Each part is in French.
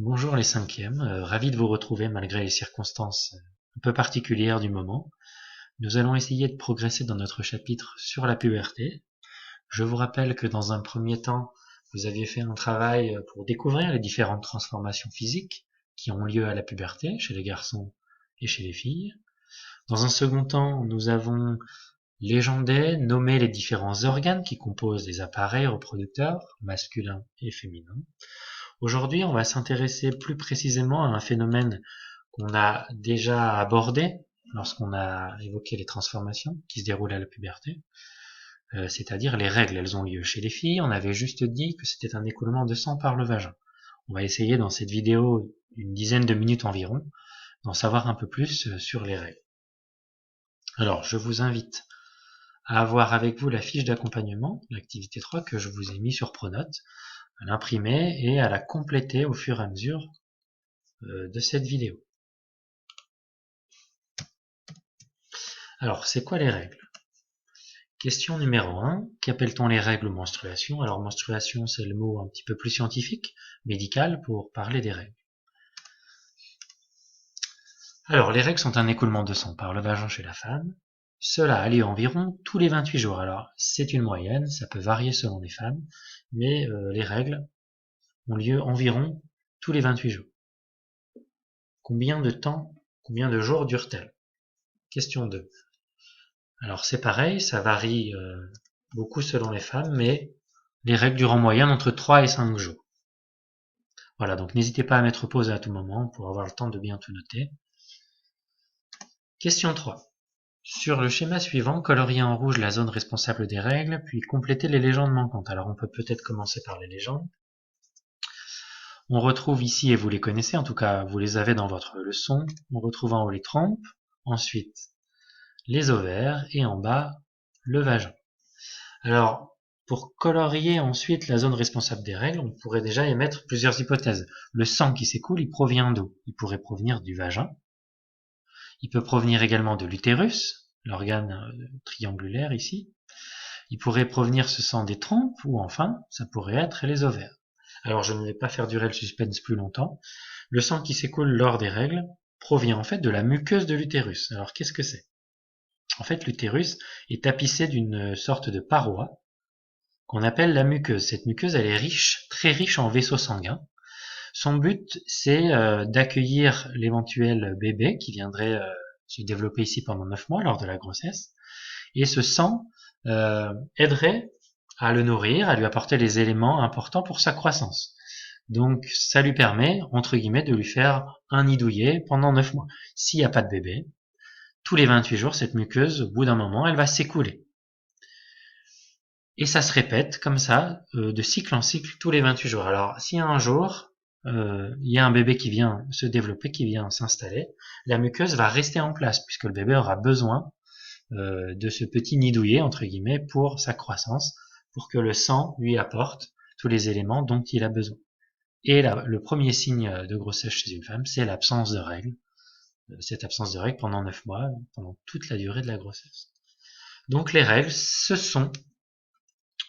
Bonjour les cinquièmes, ravi de vous retrouver malgré les circonstances un peu particulières du moment. Nous allons essayer de progresser dans notre chapitre sur la puberté. Je vous rappelle que dans un premier temps, vous aviez fait un travail pour découvrir les différentes transformations physiques qui ont lieu à la puberté chez les garçons et chez les filles. Dans un second temps, nous avons légendé, nommé les différents organes qui composent les appareils reproducteurs, masculins et féminins. Aujourd'hui, on va s'intéresser plus précisément à un phénomène qu'on a déjà abordé lorsqu'on a évoqué les transformations qui se déroulent à la puberté, c'est-à-dire les règles. Elles ont lieu chez les filles. On avait juste dit que c'était un écoulement de sang par le vagin. On va essayer dans cette vidéo d'une dizaine de minutes environ d'en savoir un peu plus sur les règles. Alors, je vous invite à avoir avec vous la fiche d'accompagnement, l'activité 3 que je vous ai mis sur Pronote, à l'imprimer et à la compléter au fur et à mesure de cette vidéo. Alors, c'est quoi les règles? Question numéro 1. Qu'appelle-t-on les règles ou menstruation? Alors, menstruation, c'est le mot un petit peu plus scientifique, médical, pour parler des règles. Alors, les règles sont un écoulement de sang par le vagin chez la femme. Cela a lieu environ tous les 28 jours. Alors, c'est une moyenne, ça peut varier selon les femmes, mais les règles ont lieu environ tous les 28 jours. Combien de jours durent-elles? Question 2. Alors c'est pareil, ça varie beaucoup selon les femmes, mais les règles durent en moyenne entre 3 et 5 jours. Voilà, donc n'hésitez pas à mettre pause à tout moment pour avoir le temps de bien tout noter. Question 3. Sur le schéma suivant, coloriez en rouge la zone responsable des règles, puis complétez les légendes manquantes. Alors on peut peut-être commencer par les légendes. On retrouve ici, et vous les connaissez, en tout cas vous les avez dans votre leçon, on retrouve en haut les trompes, ensuite les ovaires, et en bas le vagin. Alors, pour colorier ensuite la zone responsable des règles, on pourrait déjà émettre plusieurs hypothèses. Le sang qui s'écoule, il provient d'où? Il pourrait provenir du vagin. Il peut provenir également de l'utérus, l'organe triangulaire ici. Il pourrait provenir ce sang des trompes, ou enfin, ça pourrait être les ovaires. Alors, je ne vais pas faire durer le suspense plus longtemps. Le sang qui s'écoule lors des règles provient en fait de la muqueuse de l'utérus. Alors, qu'est-ce que c'est? En fait, l'utérus est tapissé d'une sorte de paroi qu'on appelle la muqueuse. Cette muqueuse, elle est riche, très riche en vaisseaux sanguins. Son but, c'est d'accueillir l'éventuel bébé qui viendrait se développer ici pendant 9 mois lors de la grossesse. Et ce sang aiderait à le nourrir, à lui apporter les éléments importants pour sa croissance. Donc, ça lui permet, entre guillemets, de lui faire un nid douillet pendant 9 mois. S'il n'y a pas de bébé, tous les 28 jours, cette muqueuse, au bout d'un moment, elle va s'écouler. Et ça se répète comme ça, de cycle en cycle, tous les 28 jours. Alors, si un jour, il y a un bébé qui vient se développer, qui vient s'installer, la muqueuse va rester en place, puisque le bébé aura besoin de ce petit nid douillet, entre guillemets, pour sa croissance, pour que le sang lui apporte tous les éléments dont il a besoin. Et le premier signe de grossesse chez une femme, c'est l'absence de règles. Cette absence de règles pendant 9 mois, pendant toute la durée de la grossesse. Donc les règles,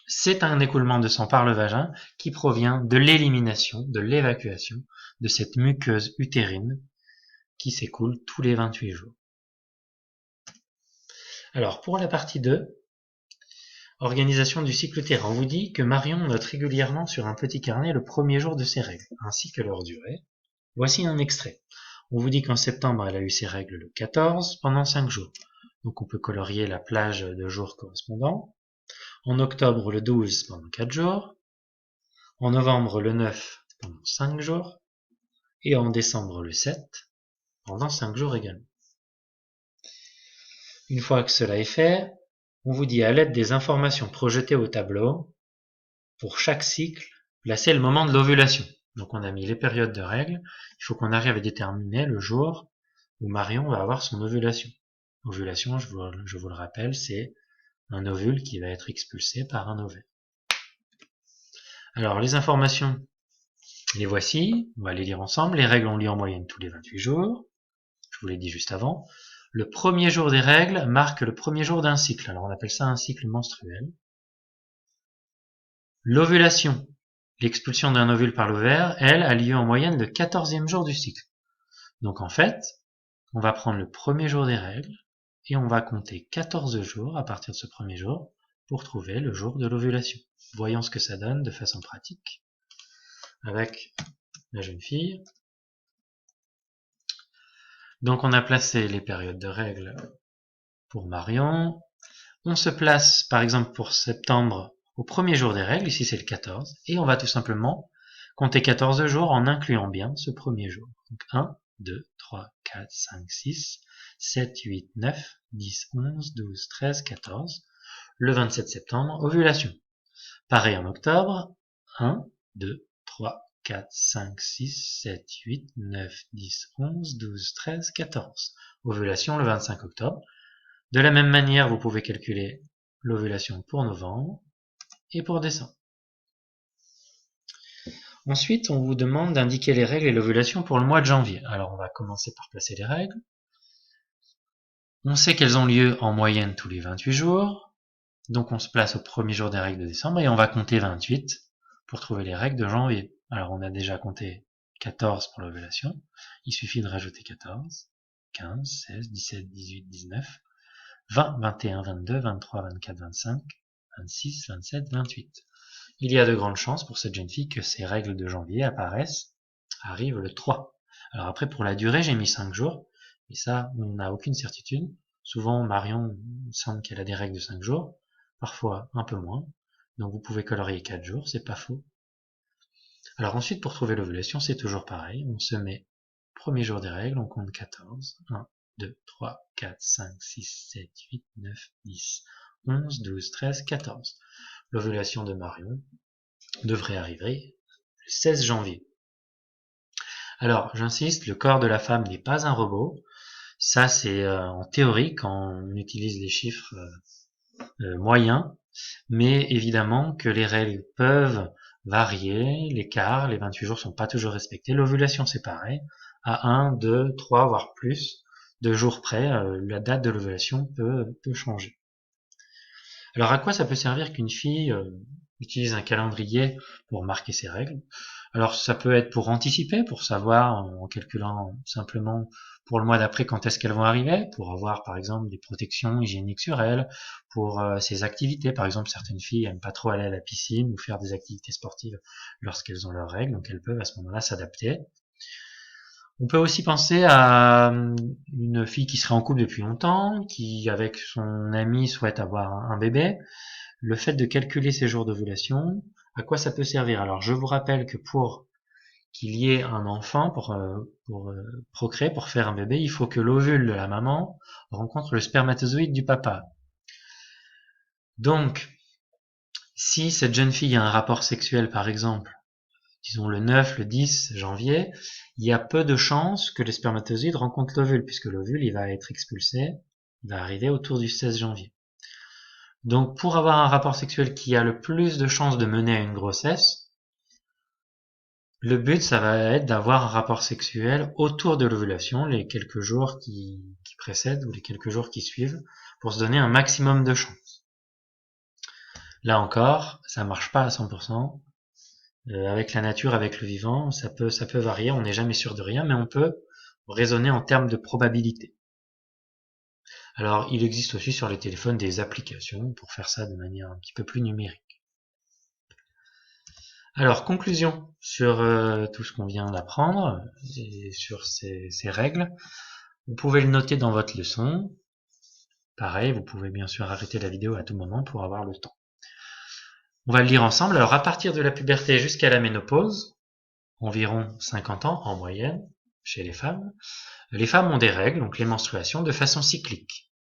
c'est un écoulement de sang par le vagin qui provient de l'élimination, de l'évacuation de cette muqueuse utérine qui s'écoule tous les 28 jours. Alors, pour la partie 2, organisation du cycle utérin, on vous dit que Marion note régulièrement sur un petit carnet le premier jour de ses règles, ainsi que leur durée. Voici un extrait. On vous dit qu'en septembre, elle a eu ses règles le 14 pendant 5 jours. Donc on peut colorier la plage de jours correspondants. En octobre, le 12 pendant 4 jours. En novembre, le 9 pendant 5 jours. Et en décembre, le 7 pendant 5 jours également. Une fois que cela est fait, on vous dit à l'aide des informations projetées au tableau, pour chaque cycle, placer le moment de l'ovulation. Donc on a mis les périodes de règles. Il faut qu'on arrive à déterminer le jour où Marion va avoir son ovulation. Ovulation, je vous le rappelle, c'est un ovule qui va être expulsé par un ovaire. Alors, les informations, les voici. On va les lire ensemble. Les règles ont lieu en moyenne tous les 28 jours. Je vous l'ai dit juste avant. Le premier jour des règles marque le premier jour d'un cycle. Alors, on appelle ça un cycle menstruel. L'ovulation L'expulsion d'un ovule par l'ovaire, elle, a lieu en moyenne le 14e jour du cycle. Donc en fait, on va prendre le premier jour des règles et on va compter 14 jours à partir de ce premier jour pour trouver le jour de l'ovulation. Voyons ce que ça donne de façon pratique avec la jeune fille. Donc on a placé les périodes de règles pour Marion. On se place par exemple pour septembre au premier jour des règles, ici c'est le 14, et on va tout simplement compter 14 jours en incluant bien ce premier jour. Donc 1, 2, 3, 4, 5, 6, 7, 8, 9, 10, 11, 12, 13, 14. Le 27 septembre, ovulation. Pareil en octobre, 1, 2, 3, 4, 5, 6, 7, 8, 9, 10, 11, 12, 13, 14. Ovulation le 25 octobre. De la même manière, vous pouvez calculer l'ovulation pour novembre et pour décembre. Ensuite, on vous demande d'indiquer les règles et l'ovulation pour le mois de janvier. Alors, on va commencer par placer les règles. On sait qu'elles ont lieu en moyenne tous les 28 jours. Donc, on se place au premier jour des règles de décembre et on va compter 28 pour trouver les règles de janvier. Alors, on a déjà compté 14 pour l'ovulation. Il suffit de rajouter 14, 15, 16, 17, 18, 19, 20, 21, 22, 23, 24, 25, 26, 27, 28. Il y a de grandes chances pour cette jeune fille que ces règles de janvier arrivent le 3. Alors après, pour la durée, j'ai mis 5 jours, et ça, on n'a aucune certitude. Souvent, Marion, il semble qu'elle a des règles de 5 jours, parfois un peu moins. Donc vous pouvez colorier 4 jours, c'est pas faux. Alors ensuite, pour trouver l'ovulation, c'est toujours pareil. On se met premier jour des règles, on compte 14. 1, 2, 3, 4, 5, 6, 7, 8, 9, 10, 11, 12, 13, 14. L'ovulation de Marion devrait arriver le 16 janvier. Alors, j'insiste, le corps de la femme n'est pas un robot. Ça, c'est en théorie quand on utilise les chiffres moyens. Mais évidemment que les règles peuvent varier, l'écart, les 28 jours sont pas toujours respectés. L'ovulation, c'est pareil. À 1, 2, 3, voire plus de jours près, la date de l'ovulation peut changer. Alors à quoi ça peut servir qu'une fille utilise un calendrier pour marquer ses règles? Alors ça peut être pour anticiper, pour savoir en calculant simplement pour le mois d'après quand est-ce qu'elles vont arriver, pour avoir par exemple des protections hygiéniques sur elles, pour ses activités. Par exemple, certaines filles aiment pas trop aller à la piscine ou faire des activités sportives lorsqu'elles ont leurs règles, donc elles peuvent à ce moment-là s'adapter. On peut aussi penser à une fille qui serait en couple depuis longtemps, qui avec son ami souhaite avoir un bébé. Le fait de calculer ses jours d'ovulation, à quoi ça peut servir? Alors je vous rappelle que pour qu'il y ait un enfant, pour procréer, pour faire un bébé, il faut que l'ovule de la maman rencontre le spermatozoïde du papa. Donc, si cette jeune fille a un rapport sexuel par exemple, disons le 9, le 10 janvier, il y a peu de chances que le spermatozoïde rencontre l'ovule, puisque l'ovule il va être expulsé, il va arriver autour du 16 janvier. Donc pour avoir un rapport sexuel qui a le plus de chances de mener à une grossesse, le but ça va être d'avoir un rapport sexuel autour de l'ovulation, les quelques jours qui précèdent ou les quelques jours qui suivent, pour se donner un maximum de chances. Là encore, ça marche pas à 100%. Avec la nature, avec le vivant, ça peut varier, on n'est jamais sûr de rien, mais on peut raisonner en termes de probabilité. Alors, il existe aussi sur les téléphones des applications pour faire ça de manière un petit peu plus numérique. Alors, conclusion sur tout ce qu'on vient d'apprendre et sur ces règles. Vous pouvez le noter dans votre leçon. Pareil, vous pouvez bien sûr arrêter la vidéo à tout moment pour avoir le temps. On va le lire ensemble. Alors, à partir de la puberté jusqu'à la ménopause, environ 50 ans en moyenne chez les femmes ont des règles, donc les menstruations, de façon cyclique.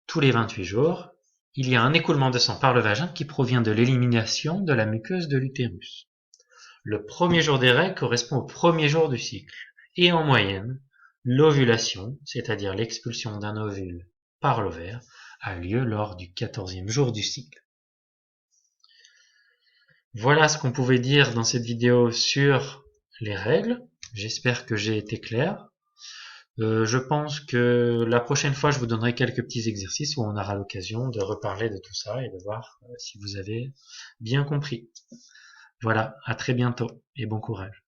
Tous les 28 jours, il y a un écoulement de sang par le vagin qui provient de l'élimination de la muqueuse de l'utérus. Le premier jour des règles correspond au premier jour du cycle. Et en moyenne, l'ovulation, c'est-à-dire l'expulsion d'un ovule par l'ovaire, a lieu lors du 14e jour du cycle. Voilà ce qu'on pouvait dire dans cette vidéo sur les règles. J'espère que j'ai été clair. Je pense que la prochaine fois, je vous donnerai quelques petits exercices où on aura l'occasion de reparler de tout ça et de voir si vous avez bien compris. Voilà, à très bientôt et bon courage.